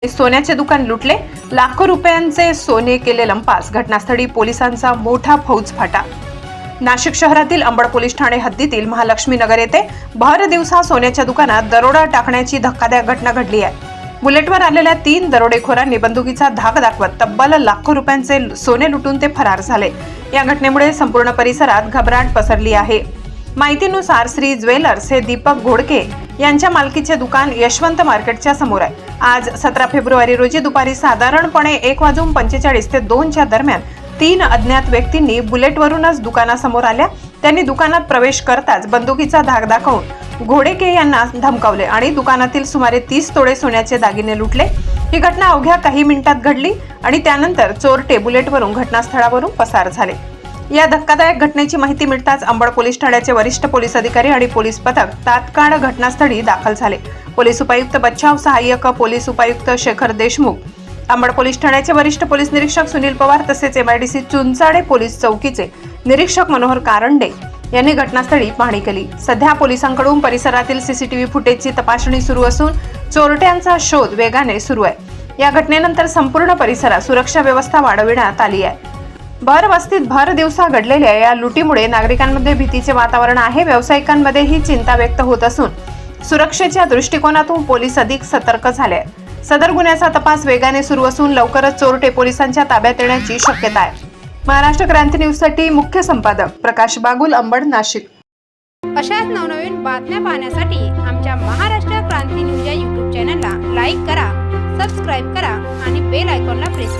सोन्याचे दुकान लुटले, लाखो रुपयांचे सोने केले लंपास. घटनास्थळी पोलिसांचा मोठा फौजफाटा. नाशिक शहरातील अंबड पोलीस ठाणे हद्दीतील महालक्ष्मी नगर येथे भर दिवसा सोन्याच्या दुकानात दरोडा टाकण्याची धक्कादायक घटना घडली आहे. बुलेटवर आलेल्या 3 दरोडेखोरांनी बंदुकीचा धाक दाखवत तब्बल लाखो रुपयांचे सोने लुटून ते फरार झाले. या घटनेमुळे संपूर्ण परिसरात घबराट पसरली आहे. माहितीनुसार श्री ज्वेलर्स हे दीपक घोडके यांच्या मालकीचे दुकान यशवंत मार्केटच्या समोर आहे. आज 17 फेब्रुवारी रोजी दुपारी साधारणपणे 1:45 ते 2च्या दरम्यान 3 अज्ञात व्यक्तींनी बुलेटवरूनच दुकानासमोर आल्या. त्यांनी दुकानात प्रवेश करताच बंदुकीचा धाक दाखवून घोडेके यांना धमकावले आणि दुकानातील सुमारे 30 तोळे सोन्याचे दागिने लुटले. ही घटना अवघ्या काही मिनिटात घडली आणि त्यानंतर चोरटे बुलेटवरून घटनास्थळावरून पसार झाले. या धक्कादायक घटनेची माहिती मिळताच अंबड पोलीस ठाण्याचे वरिष्ठ पोलीस अधिकारी आणि पोलीस पथक तात्काळ घटनास्थळी दाखल झाले. पोलीस उपायुक्त बच्चाव, सहाय्यक पोलीस उपायुक्त शेखर देशमुख, अंबड पोलीस ठाण्याचे वरिष्ठ पोलीस निरीक्षक सुनील पवार तसेच MIDC चुंचाडे पोलीस चौकीचे निरीक्षक मनोहर कारंडे यांनी घटनास्थळी पाहणी केली. सध्या पोलिसांकडून परिसरातील CCTV फुटेजची तपासणी सुरू असून चोरट्यांचा शोध वेगाने सुरू आहे. या घटनेनंतर संपूर्ण परिसरात सुरक्षा व्यवस्था वाढविण्यात आली आहे. भर वस्तीत भर दिवसा घडलेल्या या लुटीमुळे नागरिकांमध्ये भीतीचे वातावरण आहे. व्यावसायिकांमध्येही चिंता व्यक्त होत असून सुरक्षेच्या दृष्टिकोनातून पोलीस अधिक सतर्क झाले आहेत. सदर गुन्ह्याचा तपास वेगाने सुरू असून लवकरच चोरटे पोलिसांच्या ताब्यात येण्याची शक्यता आहे. महाराष्ट्र क्रांती न्यूजसाठी मुख्य संपादक प्रकाश बागुल, अंबड, नाशिक. अशाच नवनवीन बातम्या पाहण्यासाठी आमच्या महाराष्ट्र क्रांती न्यूज या YouTube चॅनलला लाईक करा, सबस्क्राईब करा आणि बेल आयकॉनला प्रेस करा.